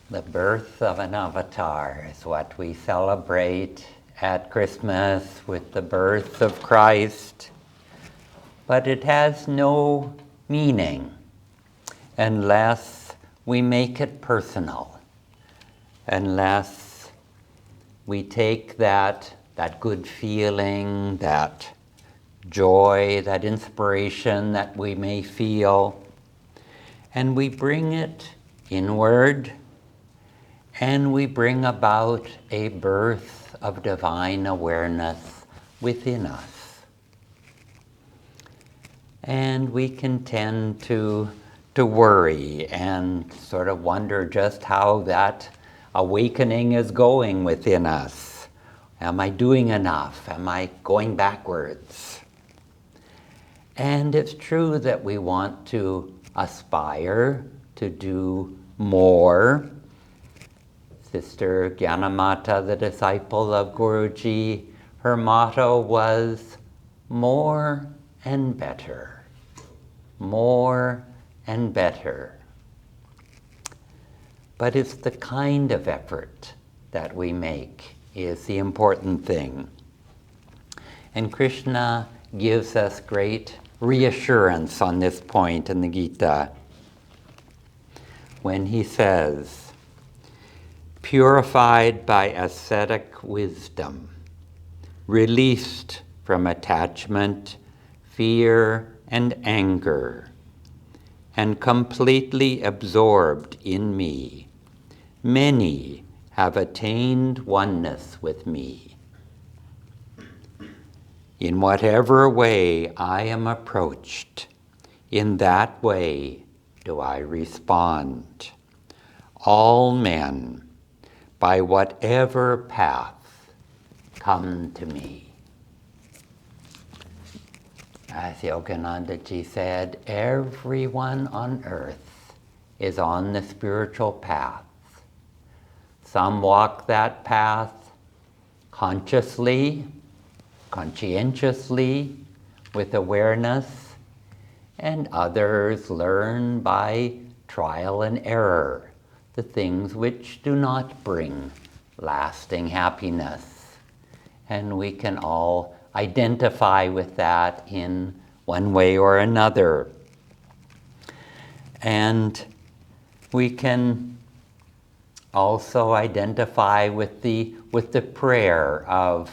The birth of an avatar is what we celebrate at Christmas with the birth of Christ, but it has no meaning unless we make it personal, unless we take that good feeling, that joy, that inspiration that we may feel, and we bring it inward, and we bring about a birth of divine awareness within us. And we can tend to worry and sort of wonder just how that awakening is going within us. Am I doing enough? Am I going backwards? And it's true that we want to aspire to do more. Sister Gyanamata, the disciple of Guruji, her motto was more and better, more and better. But it's the kind of effort that we make is the important thing. And Krishna gives us great reassurance on this point in the Gita when he says, purified by ascetic wisdom, released from attachment, fear, and anger, and completely absorbed in me, many have attained oneness with me. In whatever way I am approached, in that way do I respond. All men, by whatever path, come to me. As Yogananda ji said, everyone on earth is on the spiritual path. Some walk that path consciously, conscientiously, with awareness, and others learn by trial and error the things which do not bring lasting happiness. And we can all identify with that in one way or another. And we can also identify with the prayer of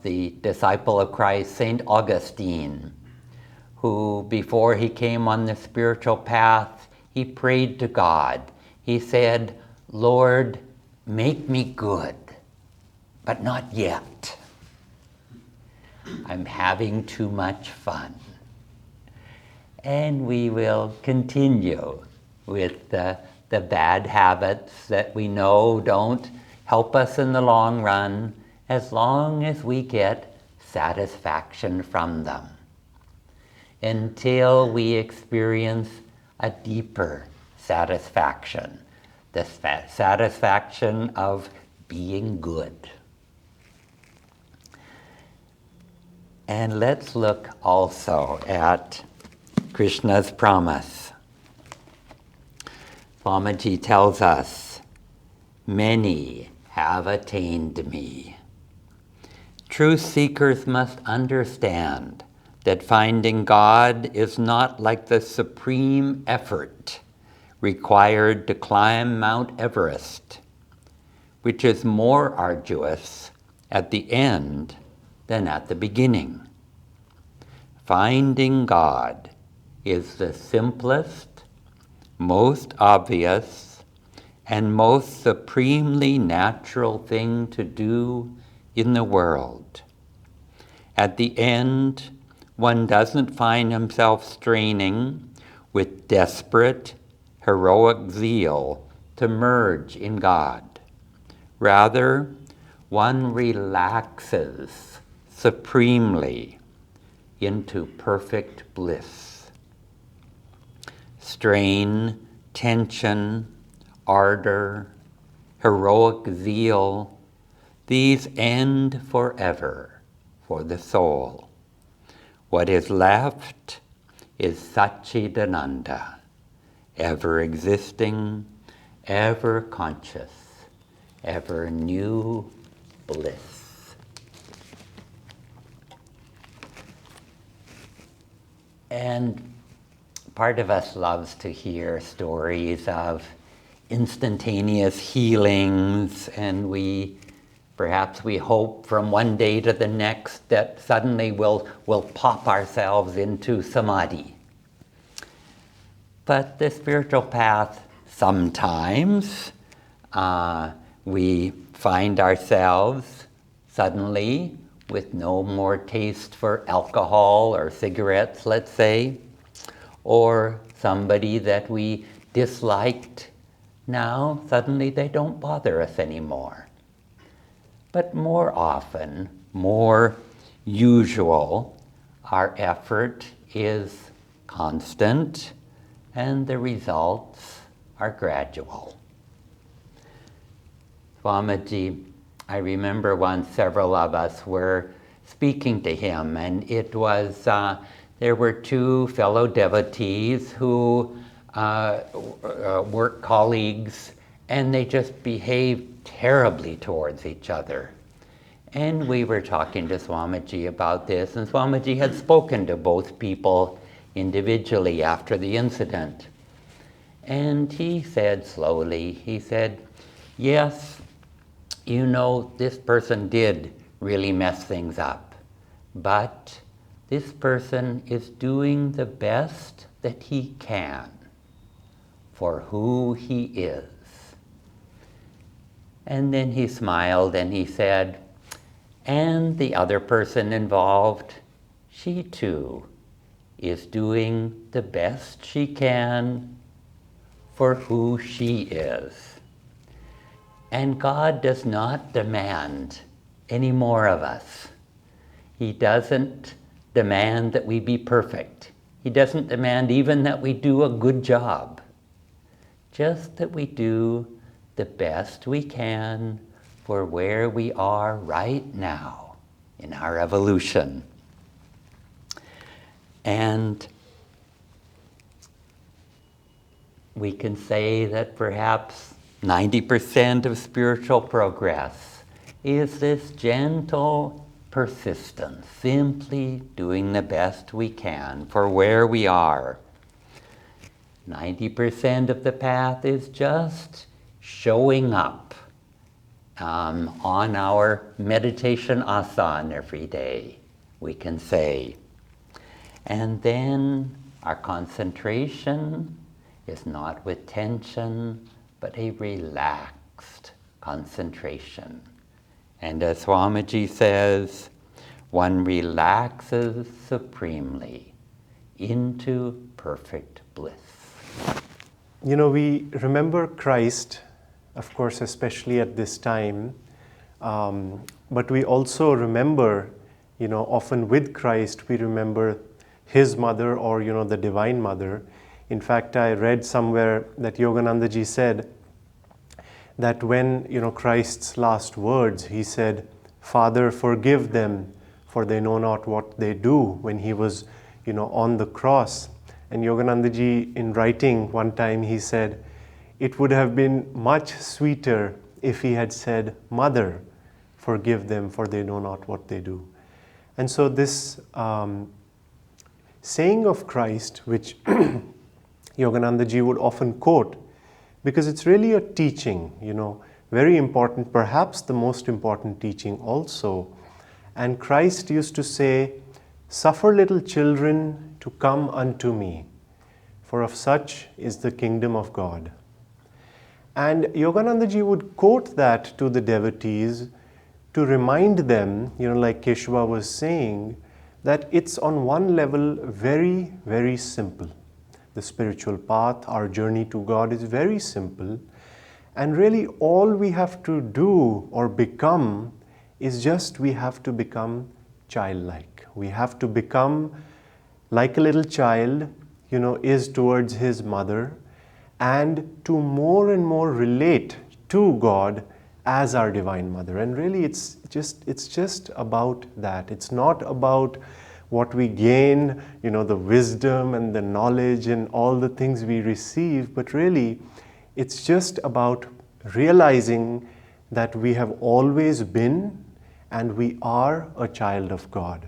the disciple of Christ, St. Augustine, who before he came on the spiritual path, he prayed to God. He said, Lord, make me good, but not yet. I'm having too much fun. And we will continue with the bad habits that we know don't help us in the long run, as long as we get satisfaction from them, until we experience a deeper satisfaction, the satisfaction of being good. And let's look also at Krishna's promise. Swamiji tells us, many have attained me. Truth seekers must understand that finding God is not like the supreme effort required to climb Mount Everest, which is more arduous at the end than at the beginning. Finding God is the simplest, most obvious, and most supremely natural thing to do in the world. At the end, one doesn't find himself straining with desperate, heroic zeal to merge in God. Rather, one relaxes supremely into perfect bliss. Strain, tension, ardor, heroic zeal, these end forever for the soul. What is left is Satchidananda, ever existing, ever conscious, ever new bliss. And part of us loves to hear stories of instantaneous healings, and perhaps we hope from one day to the next that suddenly we'll pop ourselves into samadhi. But the spiritual path, sometimes we find ourselves suddenly with no more taste for alcohol or cigarettes, let's say, or somebody that we disliked, now suddenly they don't bother us anymore. But more often, more usual, our effort is constant and the results are gradual. Swamiji, I remember once several of us were speaking to him, and it was, there were two fellow devotees who were colleagues, and they just behaved terribly towards each other. And we were talking to Swamiji about this, and Swamiji had spoken to both people individually after the incident. And he said slowly, he said, yes, you know, this person did really mess things up, but this person is doing the best that he can for who he is. And then he smiled and he said, and the other person involved, she too is doing the best she can for who she is. And God does not demand any more of us. He doesn't demand that we be perfect. He doesn't demand even that we do a good job. Just that we do the best we can for where we are right now in our evolution. And we can say that perhaps 90% of spiritual progress is this gentle persistence, simply doing the best we can for where we are. 90% of the path is just showing up on our meditation asana every day, we can say. And then our concentration is not with tension, but a relaxed concentration. And as Swamiji says, one relaxes supremely into perfect bliss. You know, we remember Christ, of course, especially at this time, but we also remember, you know, often with Christ, we remember his mother or, you know, the Divine Mother. In fact, I read somewhere that Yogananda ji said that when, you know, Christ's last words, he said, Father, forgive them, for they know not what they do, when he was, you know, on the cross. And Yogananda ji, in writing one time, he said, it would have been much sweeter if he had said, Mother, forgive them, for they know not what they do. And so this saying of Christ, which Yogananda ji would often quote, because it's really a teaching, you know, very important, perhaps the most important teaching also. And Christ used to say, suffer little children to come unto me, for of such is the kingdom of God. And Yogananda ji would quote that to the devotees to remind them, you know, like Keshava was saying, that it's on one level very, very simple. The spiritual path, our journey to God is very simple. And really all we have to do or become is just we have to become childlike. We have to become like a little child, you know, is towards his mother, and to more and more relate to God as our Divine Mother. And really it's just about that. It's not about what we gain, you know, the wisdom and the knowledge and all the things we receive, but really It's just about realizing that we have always been and we are a child of God.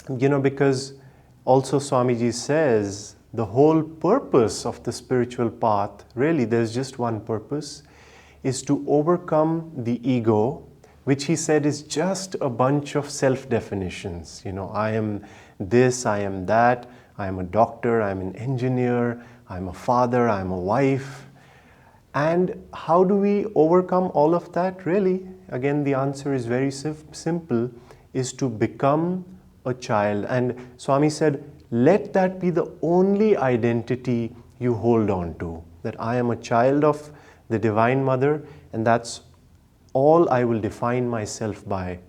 Because also Swamiji says the whole purpose of the spiritual path, really there's just one purpose, is to overcome the ego, which he said is just a bunch of self-definitions. I am this, I am that, I am a doctor, I am an engineer, I am a father, I am a wife. And how do we overcome all of that? Really, again, the answer is very simple, is to become a child. And Swami said, let that be the only identity you hold on to, that I am a child of the Divine Mother, and that's all I will define myself by.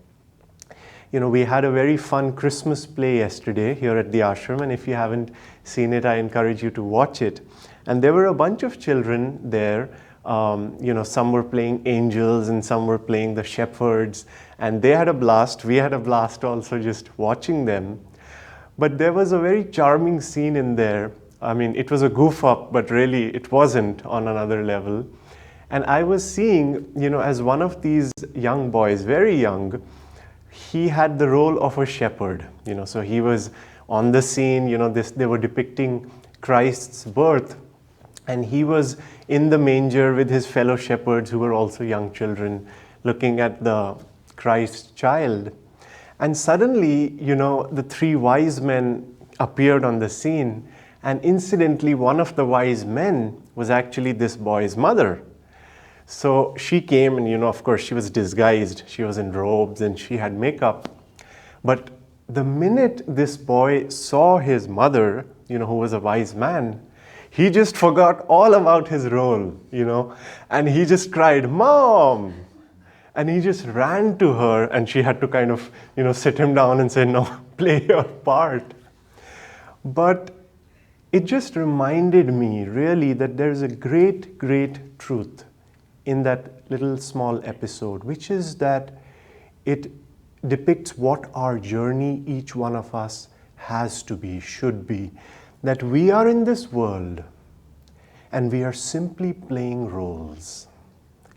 We had a very fun Christmas play yesterday here at the ashram, and if you haven't seen it, I encourage you to watch it. And there were a bunch of children there. Some were playing angels and some were playing the shepherds, and they had a blast. We had a blast also just watching them. But there was a very charming scene in there. It was a goof up, but really it wasn't on another level. And I was seeing, as one of these young boys, very young, he had the role of a shepherd. So he was on the scene, they were depicting Christ's birth. And he was in the manger with his fellow shepherds who were also young children, looking at the Christ child. And suddenly, the three wise men appeared on the scene. And incidentally, one of the wise men was actually this boy's mother. So she came and, of course, she was disguised. She was in robes and she had makeup. But the minute this boy saw his mother, who was a wise man, he just forgot all about his role, and he just cried, "Mom!" And he just ran to her, and she had to kind of, sit him down and say, "No, play your part." But it just reminded me, really, that there's a great, great truth in that little small episode, which is that it depicts what our journey, each one of us, has to be, should be. That we are in this world and we are simply playing roles.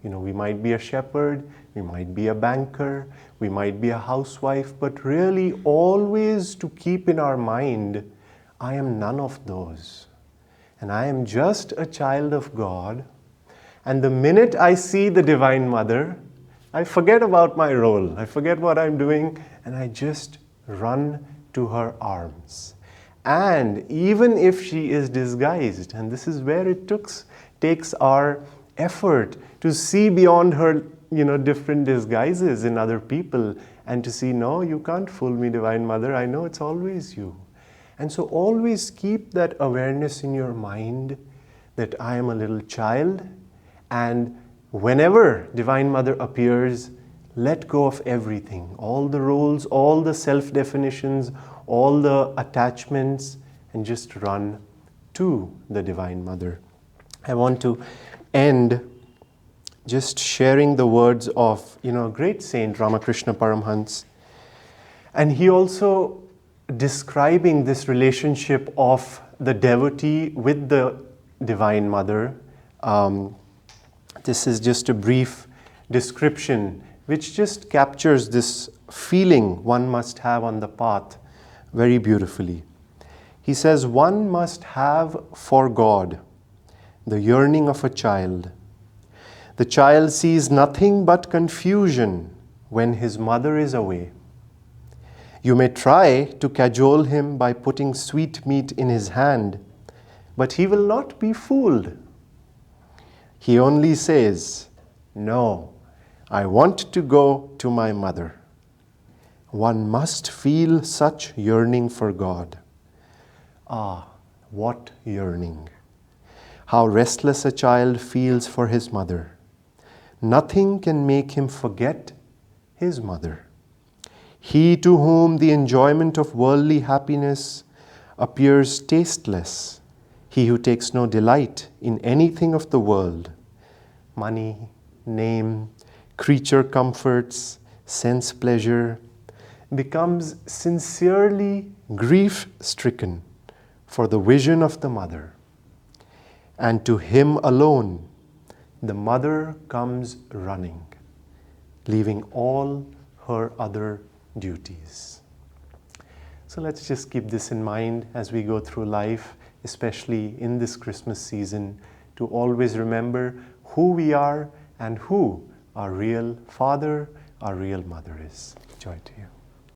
We might be a shepherd, we might be a banker, we might be a housewife, but really always to keep in our mind, I am none of those. And I am just a child of God. And the minute I see the Divine Mother, I forget about my role, I forget what I'm doing, and I just run to her arms. And even if she is disguised, and this is where it takes our effort to see beyond her, different disguises in other people, and to see, no, you can't fool me, Divine Mother, I know it's always you. And so always keep that awareness in your mind that I am a little child, and whenever Divine Mother appears, let go of everything, all the roles, all the self-definitions, all the attachments, and just run to the Divine Mother. I want to end just sharing the words of, a great saint, Ramakrishna Paramhansa. And he also describing this relationship of the devotee with the Divine Mother. This is just a brief description which just captures this feeling one must have on the path very beautifully. He says, one must have for God the yearning of a child. The child sees nothing but confusion when his mother is away. You may try to cajole him by putting sweetmeat in his hand, but he will not be fooled. He only says, "No, I want to go to my mother." One must feel such yearning for God. Ah, what yearning! How restless a child feels for his mother. Nothing can make him forget his mother. He to whom the enjoyment of worldly happiness appears tasteless, he who takes no delight in anything of the world, money, name, creature comforts, sense pleasure, becomes sincerely grief-stricken for the vision of the mother. and to him alone the mother comes running, leaving all her other duties. So let's just keep this in mind as we go through life, especially in this Christmas season, to always remember who we are and who our real father, our real mother is. Joy to you.